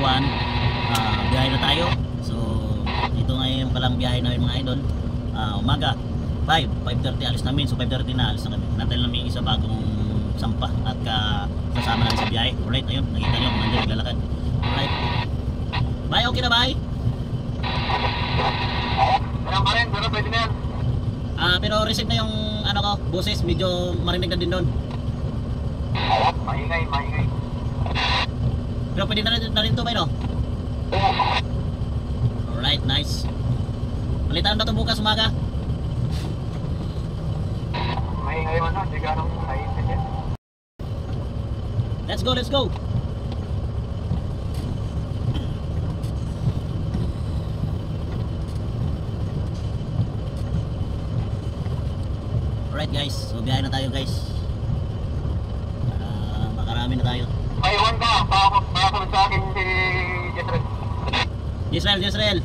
Butuan. Biyahe na tayo. So ito ngayon palang biyahe namin mga idol. Umaga 5:30 alis namin. So 5:30 na alis na kami. Natal namin isa bagong sampah at kasama namin sa biyahe. Alright, ayun, nakita nyo kung nandiyan naglalakad. Alright, bye, okay na bye. Parang pa rin, pero pwede na yan. Pero receive na yung ano ko, boses, medyo marinig na din doon. Maingay. Pero pwede na rin to ba, no? Alright, nice. Palitan ba ito bukas umaga? Maingay man na, hindi ka nang naiintindihan. Let's go, let's go. Alright guys, so biyahe na tayo guys. Makarami na tayo. May iwan ka, pakasunod sa akin si Jezreel. Jezreel.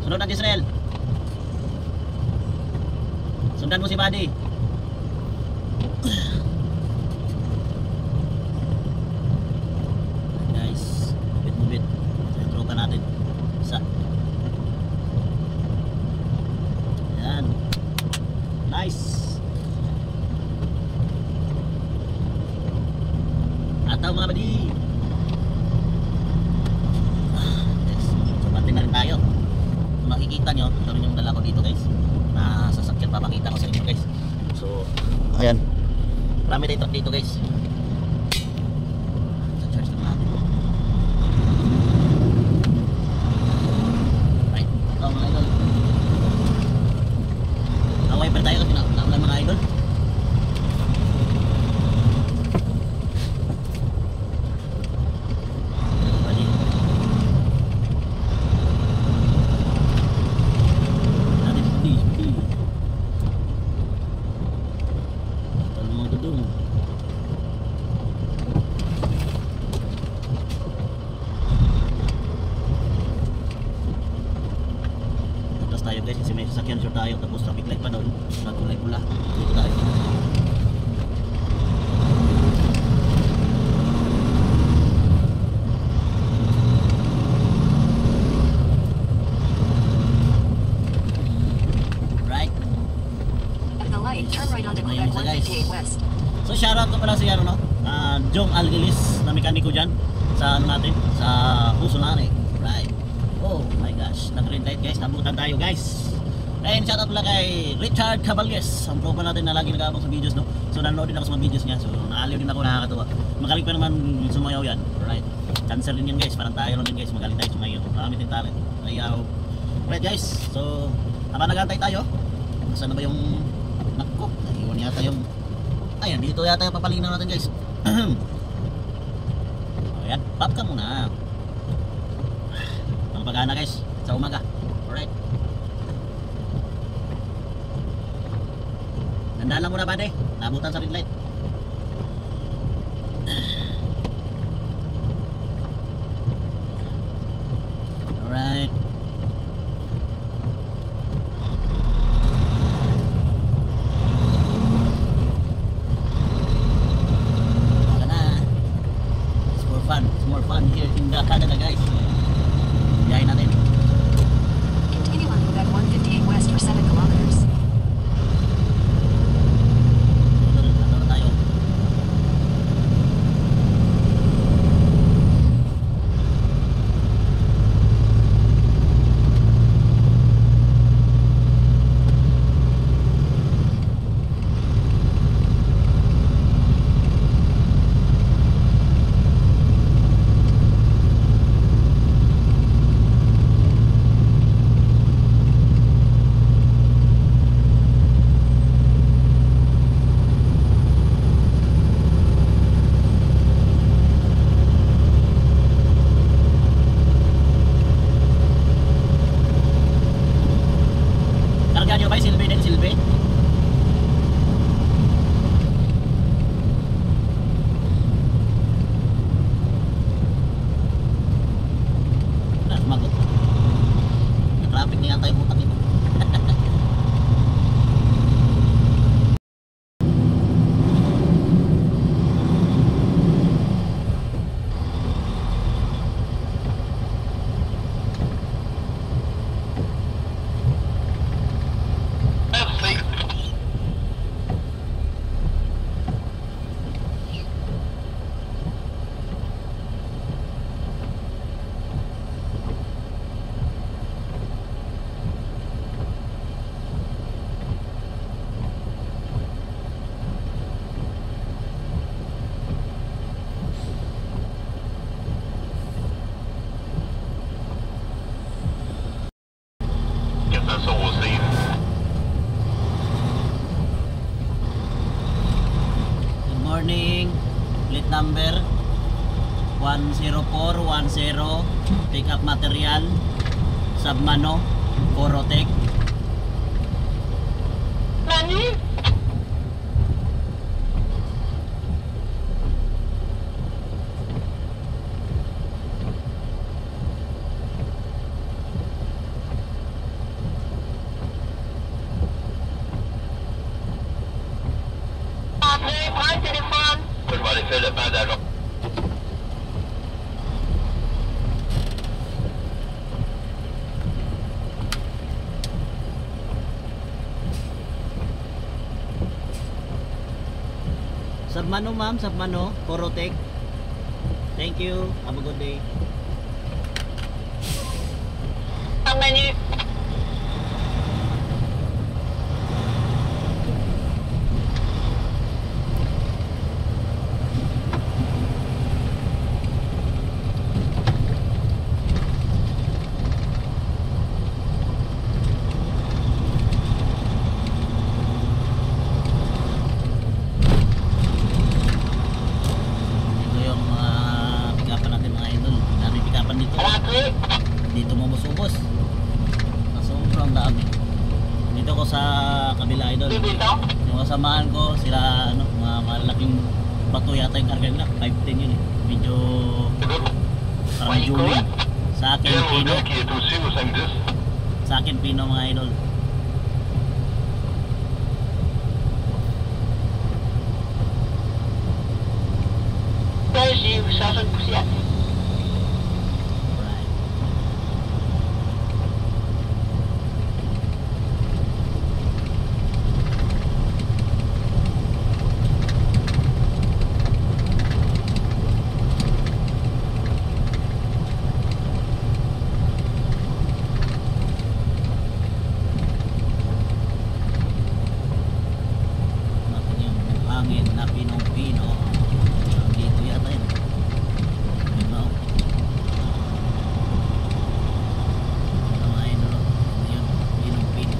Sunod ang Jezreel. Sundan mo si Buddy. Guys, mubit. Ito yung tropa natin. Isa. Ayan. Nice. Ataw mga Buddy. Yes. So pati na rin tayo. Kung makikita nyo, ito rin yung dala ko dito guys. Sasakyan, papakita ko sa inyo guys. So ayan, marami tayo truck dito guys. Sa charge naman natin. Right, ito mga idol. Wiper tayo kasi naulan mga idol. Tayo guys kasi may sasakyan short tayo tapos traffic light pa doon nagkulay pula dito tayo. Right At the light, turn right onto Quebec 158 West. So shoutout ko pala si ano no Jong Algilis na mekaniko dyan sa ano natin sa Husunare. Right, oh my gosh, nag-red light guys, nabutan tayo guys. And shoutout pala kay Richard Caballes, ang tropa natin na lagi nag-aabang sa videos no. So nanood din ako sa mga videos niya, so naaliw din ako, nakakatuwa. Magaling pa naman sumayaw yan. Right, cancer din yan guys, parang tayo lang din guys, magaling tayo sumayaw, marami din talent. Ayaw. Right guys, so habang nag-antay tayo, saan na ba yung nakko? Naiwan yata yung ayan, dito yata yung papalinaw natin guys. Ayan, pop ka muna. Ang pagana guys sa umaga. Alright, nandaan lang muna ba de, nabutan sa red light. Alright, it's more fun here in the Canada guys. Biyahe natin. Continue on Quebec 158 West for 7 kilometers. Ano na tayo? 10410 pick up material Submano Corotec. Nani? Prends le téléphone. Je vais aller faire le pas d'allons. Submano ma'am, Submano Corotec. Thank you. Have a good day. Ang menu. Ito yung mga pick-upan natin mga idol. Dami pick-upan dito. Dito mo musubos. Sobrang dami. Dito ko sa kabila idol. Yung kasamahan ko sila ano, mga malaking bato yata yung karga nila. 510 yun eh. Medyo parang juling. Sa akin pino. Sa akin pino mga idol. Right. Natin yung hangin na pinong-pino. Dito yata yun. Yun na, oh. Ito mga idol, oh. Yun, pinong-pino.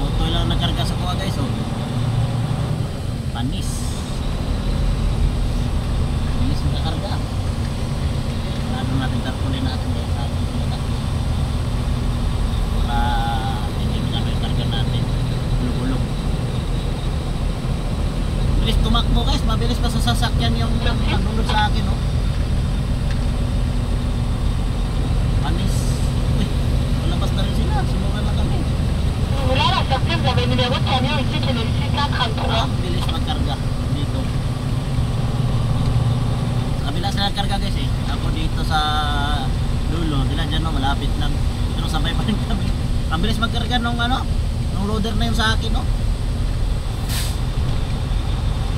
Ito lang nagkarga sa kuha guys, oh. Panis. Panis nagkarga. Ano natin tarpulin natin guys sa ating pinatakbo. Para hindi magano yung karga natin. Ulog-ulog. Bilis tumakbo guys, mabilis pa sa sasakyan yung nandunod sa akin, oh. Panis. Uy, malabas na rin sila. Sumungan na kami. Wala lang, sortir, vous avez le numéro de camion ici, c'est le 633. Bilis magkarga dito. Sa kabila sila nagkarga guys eh. Ako dito sa dulo, sila dyan no, malapit lang. Pero sabay pa rin kami. Ang bilis magkarga nung ano, nung loader na yun sa akin no.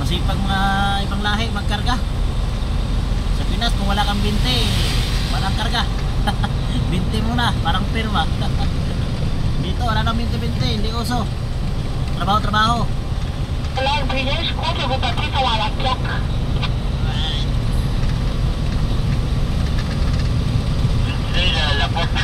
Masipag mga ibang lahi magkarga. Sa Pinas kung wala kang binte, walang karga. Binte muna, parang pirma. Dito wala nang binte-binte, hindi uso. Trabaho-trabaho. Là, le billet, je crois que vos papiers sont à la plaque. Right. C'est la porte.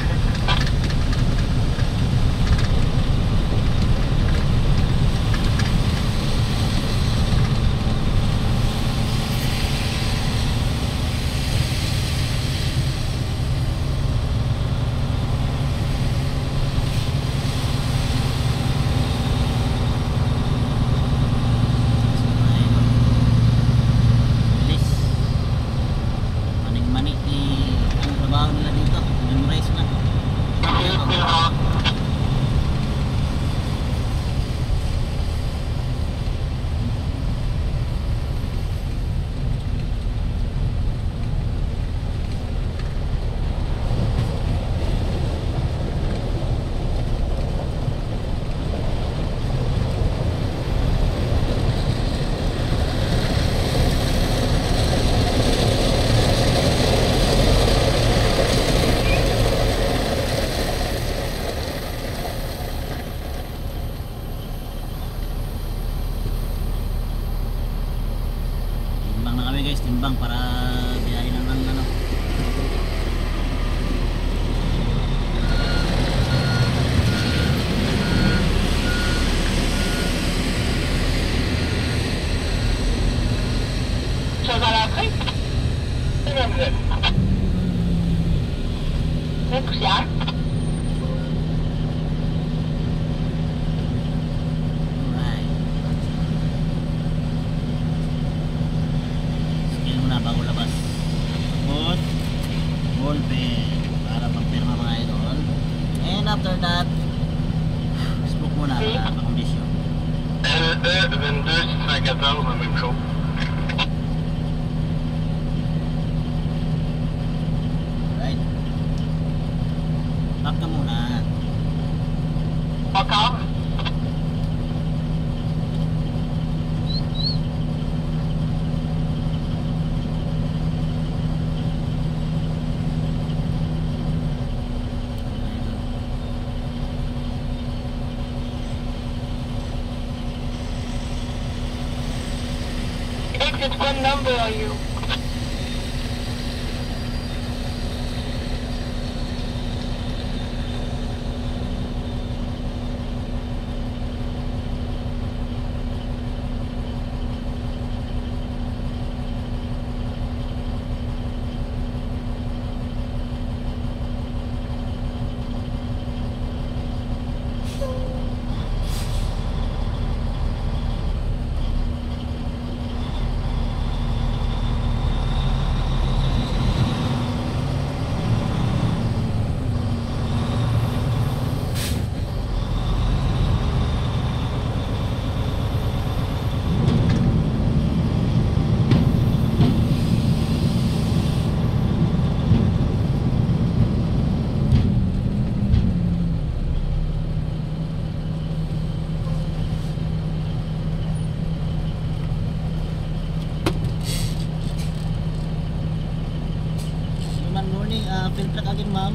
May pusian? Alright. Skill muna bago labas. Good. Ball pen. Para pagpirma mga idol. And after that, smoke muna para makondisyon. Eventuelt snackar väl med min kropp. Right. Back ka muna. Okay. Exit, what number are you? Good morning, fill truck again, ma'am.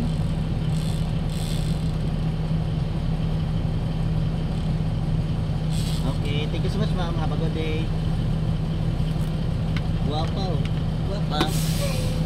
Okay, thank you so much, ma'am. Have a good day. Guwapa, oh. Guwapa.